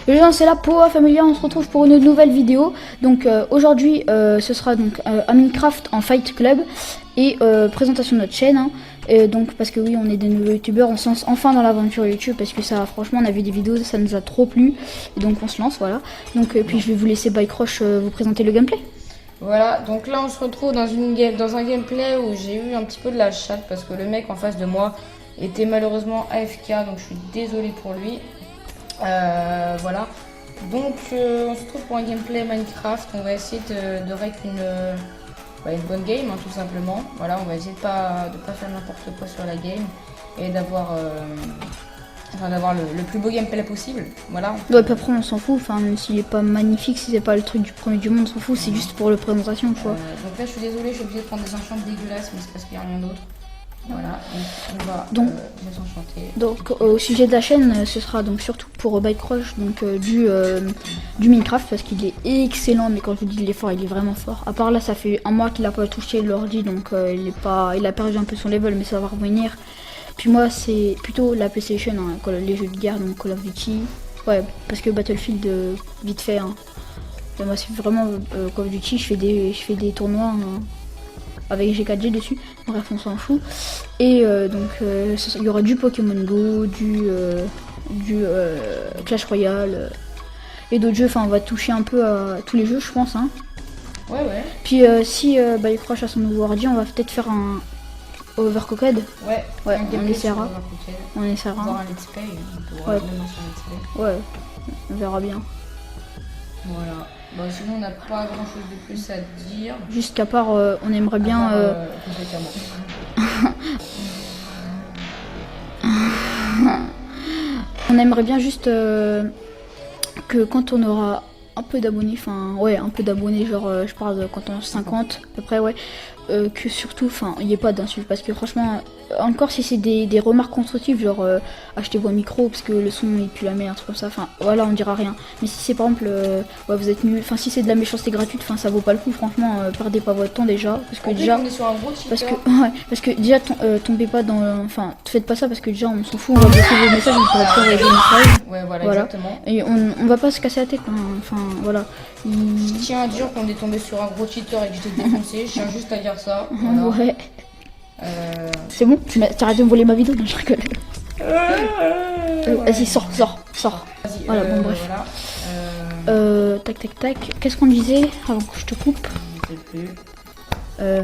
Les gens, c'est la Poa Familia, on se retrouve pour une nouvelle vidéo. Donc aujourd'hui, ce sera donc un Minecraft en Fight Club et présentation de notre chaîne. Hein. Et donc parce que oui, on est des nouveaux youtubeurs, on se lance enfin dans l'aventure YouTube parce que ça, franchement, on a vu des vidéos, ça nous a trop plu. Et donc on se lance, voilà. Donc puis je vais vous laisser Bycrosh vous présenter le gameplay. Voilà, donc là on se retrouve dans un gameplay où j'ai eu un petit peu de la chatte parce que le mec en face de moi était malheureusement AFK, donc je suis désolée pour lui. Voilà, donc on se retrouve pour un gameplay Minecraft. On va essayer de rec une bonne game, hein, tout simplement. Voilà, on va essayer de pas faire n'importe quoi sur la game et d'avoir le plus beau gameplay possible. Voilà. Ouais, puis après on s'en fout, enfin même s'il est pas magnifique, si c'est pas le truc du premier du monde, on s'en fout, c'est juste pour la présentation, tu vois. Donc là je suis désolée, je suis obligée de prendre des enchants dégueulasses, mais c'est parce qu'il n'y a rien d'autre. Voilà, donc on va désenchanter. Donc au sujet de la chaîne, ce sera donc surtout pour Bycrosh, donc du Minecraft, parce qu'il est excellent, mais quand je vous dis il est fort, il est vraiment fort. À part là, ça fait un mois qu'il a pas touché l'ordi, donc il a perdu un peu son level, mais ça va revenir. Puis moi c'est plutôt la PlayStation, hein, les jeux de guerre, donc Call of Duty. Ouais, parce que Battlefield, vite fait. Hein. Et moi c'est vraiment Call of Duty, je fais des tournois avec G4G dessus. Bref, on s'en fout. Et donc il y aura du Pokémon Go, du Clash Royale et d'autres jeux. Enfin, on va toucher un peu à tous les jeux, je pense. Hein. Ouais. Puis si Bycrosh a son nouveau ordi, on va peut-être faire un Overcooked. Ouais, on essaiera. On essaiera. Voir un let's play, ouais. Let's play. Ouais, on verra bien. Voilà. Bon, sinon on n'a pas grand chose de plus à dire. Juste qu'à part, on aimerait bien. On aimerait bien juste que quand on aura un peu d'abonnés, enfin ouais, un peu d'abonnés, genre je parle de quand on a 50 à peu près, ouais. Que surtout, enfin, il n'y ait pas d'insultes parce que franchement, encore si c'est des remarques constructives, genre achetez-vous un micro parce que le son il pue la merde, un truc comme ça, enfin voilà, on dira rien. Mais si c'est par exemple, ouais, vous êtes nul, enfin si c'est de la méchanceté gratuite, enfin ça vaut pas le coup, franchement, perdez pas votre temps déjà, parce que déjà, on est sur un gros parce que déjà tombez pas dans, enfin faites pas ça parce que déjà on s'en fout, on va bloquer vos messages, on pourra pas envoyer des messages. Ouais, voilà, exactement. Et on va pas se casser la tête, hein. Enfin voilà. Je tiens à dire qu'on est tombé sur un gros cheater et que je t'ai défoncé, je tiens juste à dire ça. Voilà. Ouais. C'est bon, t'arrêtes de me voler ma vidéo, non, je rigole. Vas-y, sors. Voilà, bon bref. Voilà. Tac. Qu'est-ce qu'on disait avant que je te coupe? Je sais plus.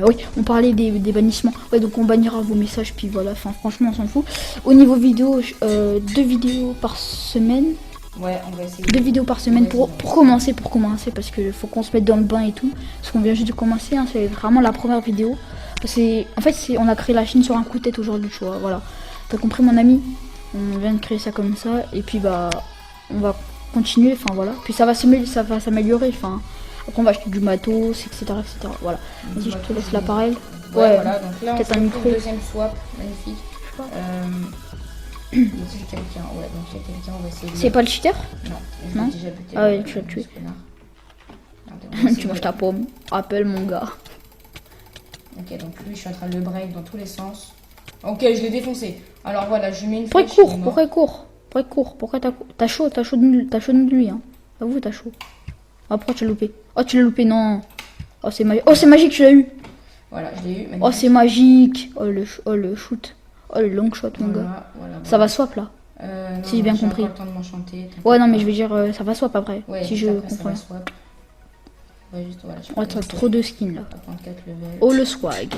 Oui, on parlait des bannissements. Ouais, donc on bannira vos messages, puis voilà, enfin franchement on s'en fout. Au niveau vidéo, 2 vidéos par semaine. Ouais, on va essayer. 2 vidéos par semaine pour commencer, parce qu'il faut qu'on se mette dans le bain et tout. Parce qu'on vient juste de commencer, hein, c'est vraiment la première vidéo. En fait, on a créé la chaîne sur un coup de tête aujourd'hui, tu vois, voilà. T'as compris mon ami? On vient de créer ça comme ça, et puis bah, on va continuer, enfin voilà. Puis ça va s'améliorer, enfin. Après on va acheter du matos, etc. Voilà. Vas-y, je te laisse l'appareil. Ouais, voilà, donc là on peut-être fait un micro. Deuxième swap, magnifique. C'est quelqu'un, ouais, donc il y a quelqu'un, on va essayer de... C'est pas le cheater? Non, non. Déjà buté, ah ouais, tu l'as tué. Tu manges ta pomme. Appelle mon gars. Ok, donc lui, je suis en train de le break dans tous les sens. Ok, je l'ai défoncé. Alors voilà, je mets une flèche. Pourquoi il court? Pourquoi t'as chaud de lui, hein. Avoue, t'as chaud. Ah, pourquoi tu l'as loupé? Oh, tu l'as loupé, non. Oh, c'est magique. Oh, c'est magique, tu l'as eu. Voilà, je l'ai eu. Magnifique. Oh, c'est magique. Oh, le shoot. Oh, le long shot, mon gars. Voilà. Ça va swap, là. Non, si j'ai bien compris. Pas le temps de m'enchanter. Ouais, non, mais je veux dire, ça va swap après. Ouais, si je comprends. Ouais, juste, voilà, oh, t'as trop de skins, là. Oh, le swag.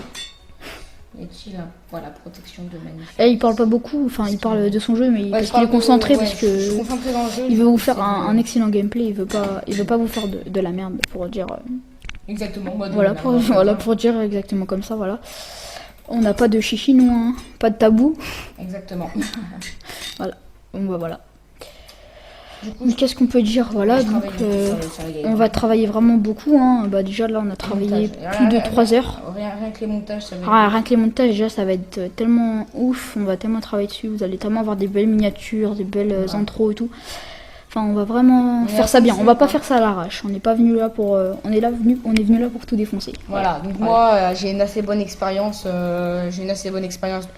Et chill, là. Voilà, protection de magnifique. Et il parle pas beaucoup, enfin, il parle de son jeu, mais parce qu'il est concentré, parce que je suis concentré dans le jeu, il veut vous faire un excellent gameplay, il veut pas vous faire de la merde, pour dire... Exactement. Voilà, pour dire exactement comme ça, voilà. On n'a pas de chichi, nous, hein. Pas de tabou. Exactement. Voilà. Bon, bah voilà. Qu'est-ce qu'on peut dire? Voilà, donc on va travailler vraiment beaucoup. Hein. Bah, déjà, là, on a travaillé plus de 3 heures. Rien que les montages, ça va être... Rien que les montages, déjà, ça va être tellement ouf. On va tellement travailler dessus. Vous allez tellement avoir des belles miniatures, des belles intros et tout. Enfin, on va vraiment faire ça bien. On va pas faire ça à l'arrache. On n'est pas venu là pour. On est venu là pour tout défoncer. Voilà. Donc moi, j'ai une assez bonne expérience.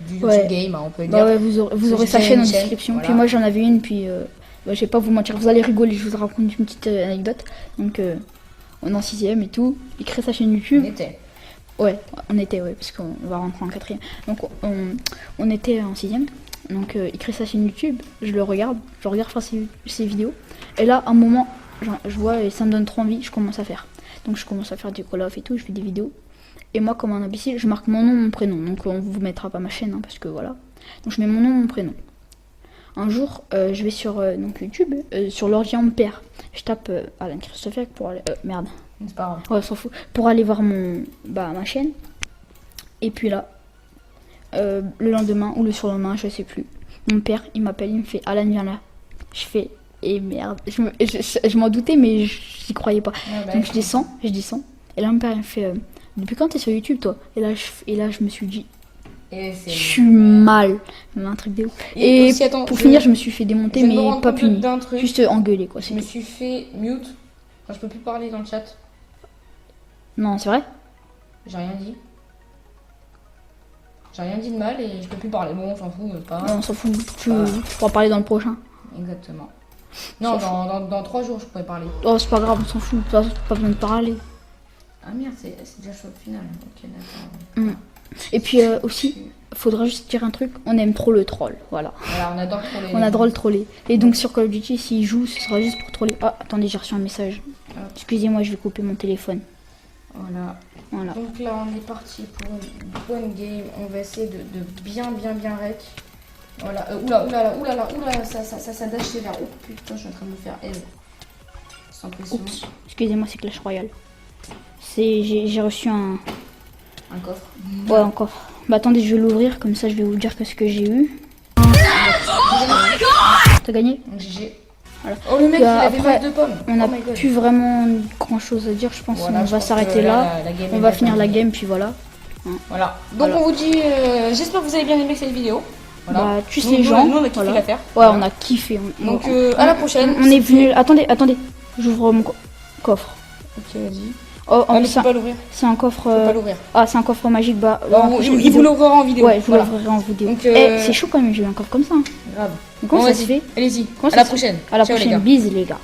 du YouTube game, hein, on peut dire. Bah ouais, vous aurez sa chaîne en description. Voilà. Puis moi, j'en avais une. Puis bah, je vais pas vous mentir, vous allez rigoler, je vous raconte une petite anecdote. Donc on est en 6ème et tout, il crée sa chaîne YouTube. On était. Ouais, parce qu'on va rentrer en 4ème. Donc on était en 6ème, donc il crée sa chaîne YouTube, je regarde faire ses vidéos. Et là, à un moment, je vois et ça me donne trop envie, je commence à faire. Donc je commence à faire des call-off et tout, je fais des vidéos. Et moi, comme un imbécile, je marque mon nom, mon prénom. Donc on vous mettra pas ma chaîne, hein, parce que voilà. Donc je mets mon nom, mon prénom. Un jour, je vais sur donc YouTube, sur l'ordi à mon père. Je tape Alan Christopher pour aller... merde. C'est pas grave. Ouais, on s'en fout. Pour aller voir ma chaîne. Et puis là, le lendemain ou le surlendemain, je sais plus. Mon père, il m'appelle, il me fait Alan, viens là. Je fais, et merde. Je m'en doutais, mais j'y croyais pas. Ouais, bah, Donc je descends. Et là, mon père, il me fait, depuis quand t'es sur YouTube, toi? Et là, je me suis dit, et je suis mal. Un truc de ouf. Et aussi, attends, pour finir, je me suis fait démonter, mais pas puni. d'un truc. Juste engueuler, quoi. Je me suis fait mute. Enfin, je peux plus parler dans le chat. Non, c'est vrai? J'ai rien dit. J'ai rien dit de mal et je peux plus parler. Bon, on s'en fout, pas grave. Non, on s'en fout. Tu pourras parler dans le prochain. Exactement. Non, dans 3 jours, je pourrais parler. Oh, c'est pas grave, on s'en fout. De toute façon, pas besoin de parler. Ah merde, c'est déjà chaud au final. Ok, d'accord. Et puis aussi, faudra juste dire un truc, on aime trop le troll, voilà. Voilà, on adore troller. On adore le troller. Et donc sur Call of Duty, s'il joue, ce sera juste pour troller. Ah, attendez, j'ai reçu un message. Excusez-moi, je vais couper mon téléphone. Voilà. Donc là, on est parti pour une bonne game. On va essayer de bien rec. Voilà. Oula, ça dash sévère. Oh putain, je suis en train de me faire aise. Sans pression. Oups, excusez-moi, c'est Clash Royale. J'ai reçu un coffre. Ouais, un coffre. Bah attendez, je vais l'ouvrir, comme ça je vais vous dire que ce que j'ai eu. T'as gagné? GG. Voilà. Oh, le mec, il avait après, mal de pommes. on n'a plus vraiment grand chose à dire, je pense. Voilà, on va s'arrêter là. On va finir la game, puis voilà. Voilà. Donc on vous dit, j'espère que vous avez bien aimé cette vidéo. Voilà. Bah, tu sais les gens. Nous, on a kiffé la faire. Ouais, on a kiffé. Donc à la prochaine. On est venu. Attendez. J'ouvre mon coffre. Ok, vas-y. Oh, mais faut pas l'ouvrir. C'est un coffre. Faut pas l'ouvrir. Ah, c'est un coffre magique. Bah, il vous l'ouvrira en vidéo. Ouais, je vous l'ouvrirai en vidéo. Donc, c'est chaud quand même, j'ai eu un coffre comme ça. Grave. Donc, comment ça se fait? Allez-y. À la prochaine. À la prochaine. Bise, les gars.